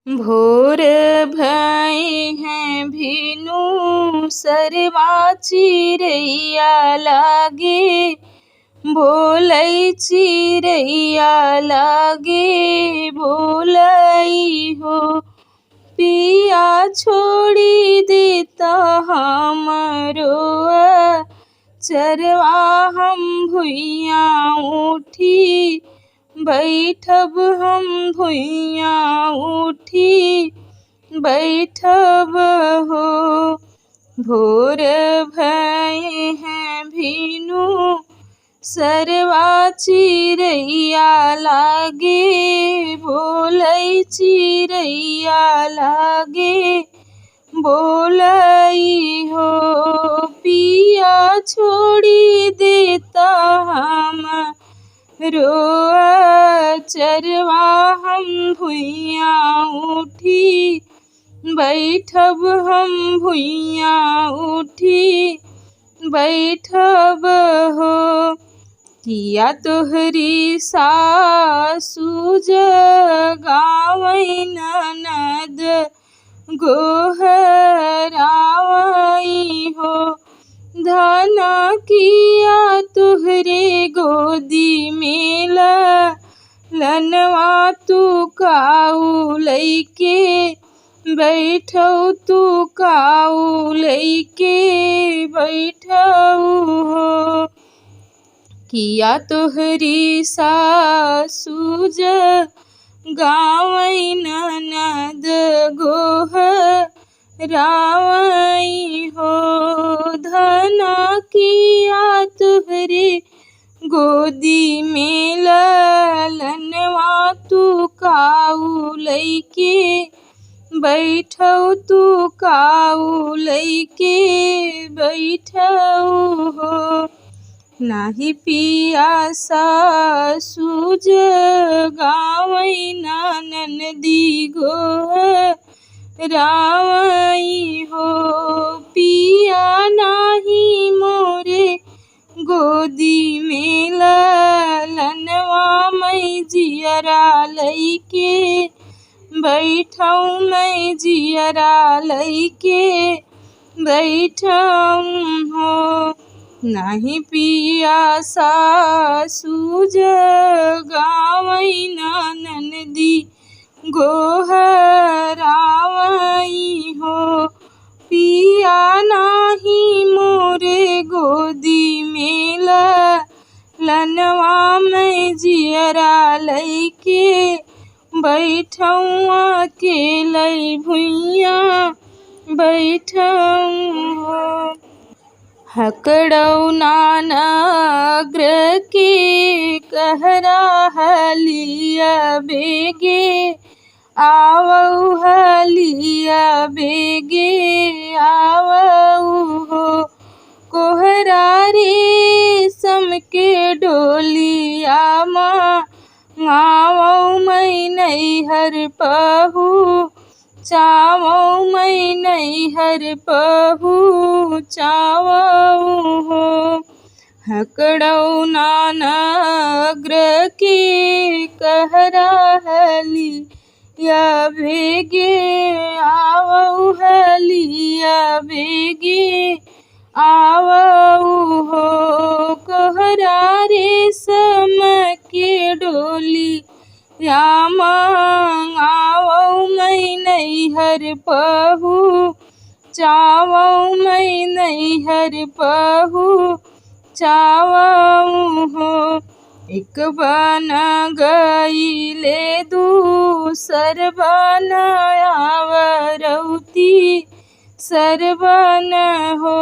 भोर भये हैं भिनु सरवा चिरैया लागे, बोलै चिरैया लागे बोलै हो। पिया छोड़ी देता हमरो चरवा हम भुइयाँ उठी, बैठब हम भुइयाँ उठी बैठब हो। भोर भये हैं भिनु सरवा चिरैया लागे, बोलै चिरैया लागे बोलै हो। पिया छोड़ी देता हमरो चरवा हम भुइयाँ उठी, बैठब हम भुइयाँ उठी बैठब हो। किया तोहरी सासु जगावै ननद गोहरावै हो। धना किया तुहरे गोदी में लनवा तू काऊ लैके बैठौ, तू काऊ लैके बैठौ हो। किया तोहरी सासु जगावै ननद गोहरावै हो। धना किया तुहरे गोदी में लनवा तू काऊ लैके बैठौ, तू काऊ लैके बैठौ हो। नाही पिया सासु जगावै ननदी गोहरावै हो। पिया नाही मोरे गोदी में लनवा मैं जियरा लैके बैठौ, मैं जियरा लैके बैठौ हो। नाही पिया सासु जगावै ननदी गोहरावै हो। पिया नाही मोरे गोदी में लनवा मैं जियरा लैके बैठौ, अकेलै भुइयाँ बैठौ हो। हकड़ौ नानग्र के कहरा हलिया बेगे, आवौ हलिया बेगे आवौ हो। कोहरा रेशम के डोलिया मांगावौ मैं नैहर पहु चावौ, मैं नैहर पहुँचावौ हो। हकड़ौ नानग्र के कहरा हलिया बेगे, आवौ हलिया बेगे आवौ हो। कोहरा रेशम के डोलिया मांगावौ मैं नैहर पहुँचावौ, मैं नैहर पहुँचावौ हो। एक बन गईले दूसर बन आवरौती सरबन हो।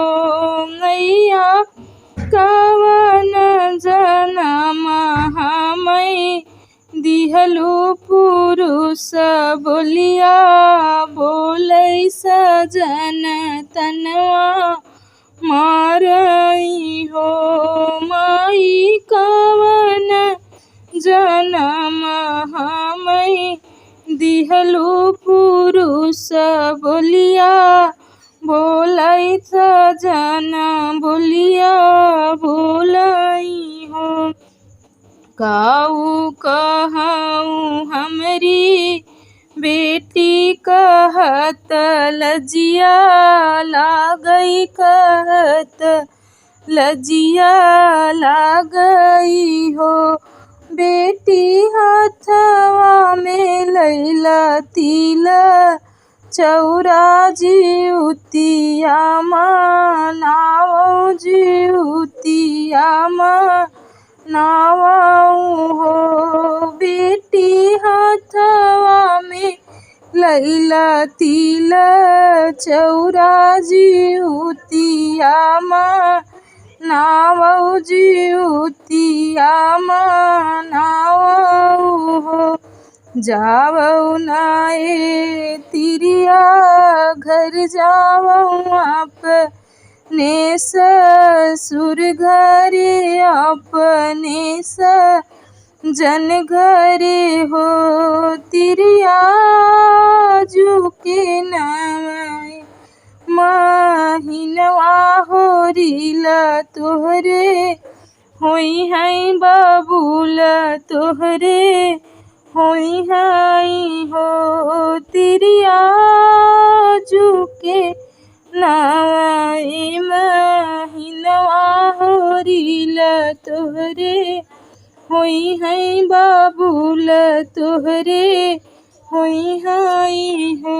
नैया कवन जनम हमै दिहलु पुरुष बोलिया, बोलै सजन तनवा मारै हो। माई कवन जनम हमै दिहलु पुरुष बोलिया, बोलै सजन बोलिया बोलै हो। काऊ कहूँ हमरी बेटी कहत लजिया लागई, कहत लजिया लागई हो। बेटी हाथवा में लैला तिल चौरा जिउतिया मनावऊ, जिउतिया मनावऊ हो। बेटी हाथवा में लैला तिल चौरा जिउतिया मनावऊ, जिउतिया मनावऊ हो। जावऊ नाए तिरिया घर जावऊ अपने ससुर घरे, अपने सजन घरे हो। तिरिया जुके नाए महिनवा होरिला तोहरे होई है बबूल, तोहरे होई है हो। तिरिया जुके नाए महिनवा होरिला तोहरे होई है बबूल, तोहरे होई है हो।